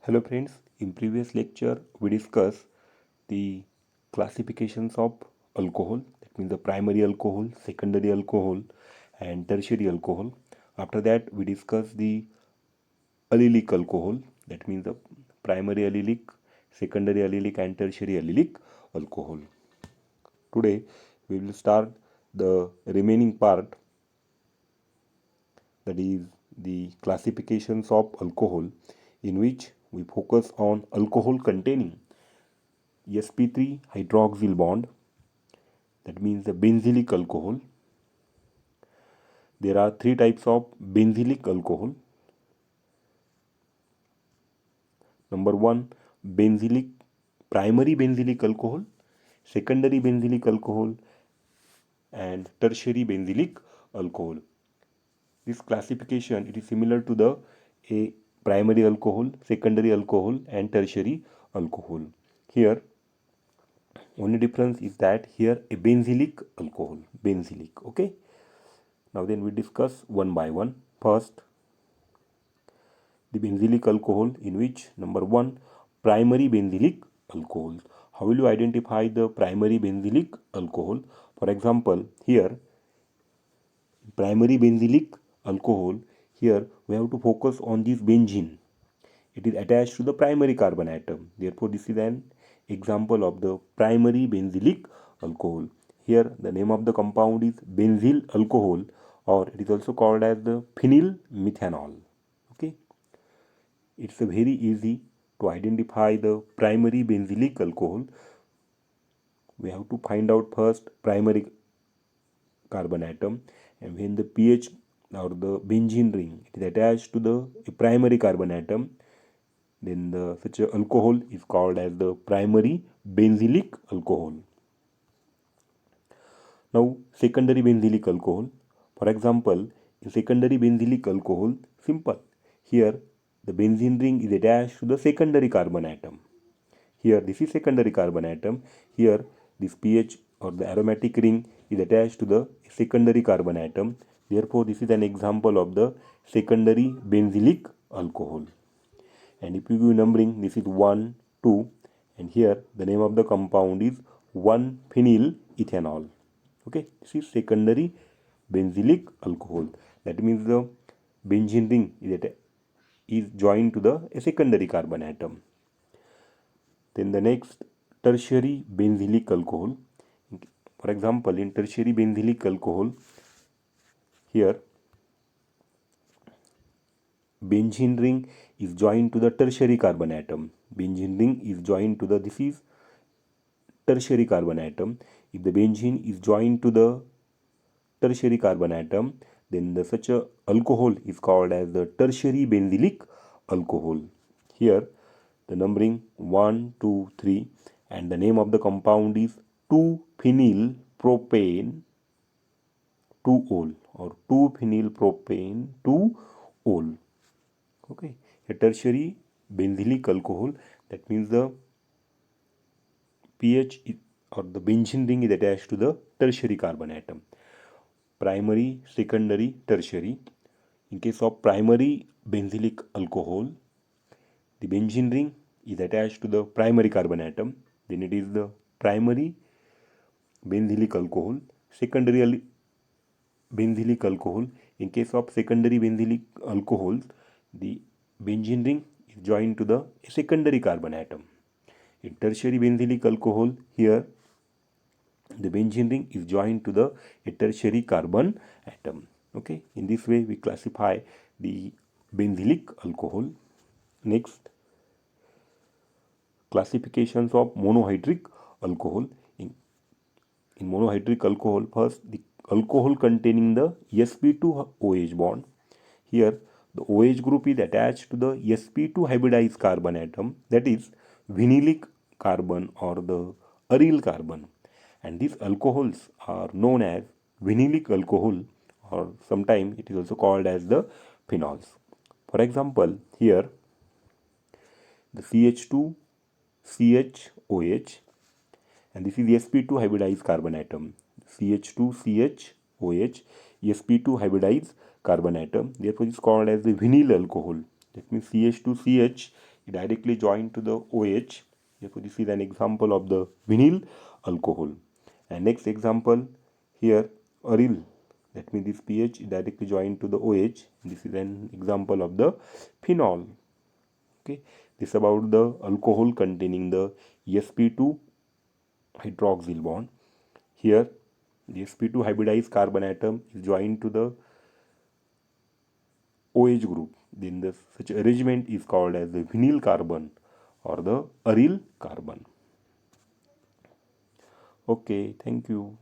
Hello friends, in previous lecture we discussed the classifications of alcohol, that means the primary alcohol, secondary alcohol and tertiary alcohol. After that we discussed the allylic alcohol, that means the primary allylic, secondary allylic and tertiary allylic alcohol. Today we will start the remaining part, that is the classifications of alcohol, in which we focus on alcohol containing sp3 hydroxyl bond, that means the benzylic alcohol. There are three types of benzylic alcohol. Number one, benzylic primary benzylic alcohol, secondary benzylic alcohol and tertiary benzylic alcohol. This classification, it is similar to the a primary alcohol, secondary alcohol and tertiary alcohol. Here only difference is that here a benzylic alcohol, benzylic. Okay, now then we discuss one by one. First, the benzylic alcohol, in which number one, primary benzylic alcohol. How will you identify the primary benzylic alcohol? For example, here primary benzylic alcohol, here we have to focus on this benzene. It is attached to the primary carbon atom. Therefore, this is an example of the primary benzylic alcohol. Here, the name of the compound is benzyl alcohol, or it is also called as the phenyl methanol. Okay, it's a very easy to identify the primary benzylic alcohol. We have to find out first primary carbon atom, and when the pH or the benzene ring it is attached to the primary carbon atom, then such a alcohol is called as the primary benzylic alcohol. Now, secondary benzylic alcohol. For example, in secondary benzylic alcohol, simple. Here, the benzene ring is attached to the secondary carbon atom. Here, this is secondary carbon atom. Here, this pH or the aromatic ring is attached to the secondary carbon atom. Therefore, this is an example of the secondary benzylic alcohol. And if you give numbering, this is 1, 2, and here the name of the compound is 1-phenyl ethanol. Okay, this is secondary benzylic alcohol. That means the benzene ring is joined to the secondary carbon atom. Then the next, tertiary benzylic alcohol. For example, in tertiary benzylic alcohol, here benzene ring is joined to the tertiary carbon atom. Benzene ring is joined to the, this is tertiary carbon atom. If the benzene is joined to the tertiary carbon atom, then such a alcohol is called as the tertiary benzylic alcohol. Here the numbering 1, 2, 3, and the name of the compound is 2-phenyl propane 2-ol, or 2-phenyl propane 2-ol. Okay, a tertiary benzylic alcohol, that means the pH or the benzene ring is attached to the tertiary carbon atom. Primary, secondary, tertiary. In case of primary benzylic alcohol, the benzene ring is attached to the primary carbon atom, then it is the primary benzylic alcohol. Secondary benzylic alcohol, in case of secondary benzylic alcohol, the benzene ring is joined to the secondary carbon atom. In tertiary benzylic alcohol, here the benzene ring is joined to the tertiary carbon atom. Okay, in this way we classify the benzylic alcohol. Next, classifications of monohydric alcohol. In monohydric alcohol, first the alcohol containing the sp2OH bond. Here the OH group is attached to the sp2 hybridized carbon atom, that is vinylic carbon or the aryl carbon, and these alcohols are known as vinylic alcohol, or sometimes it is also called as the phenols. For example, here the CH2 CHOH, and this is sp2 hybridized carbon atom. CH2 CHOH, sp2 hybridized carbon atom, therefore it is called as the vinyl alcohol. That means CH2CH directly joined to the OH. Therefore, this is an example of the vinyl alcohol. And next example here, aryl. That means this pH is directly joined to the OH. This is an example of the phenol. Okay, this is about the alcohol containing the sp2 hydroxyl bond. Here, the sp2 hybridized carbon atom is joined to the OH group. Then the such arrangement is called as the vinyl carbon or the aryl carbon. Okay, thank you.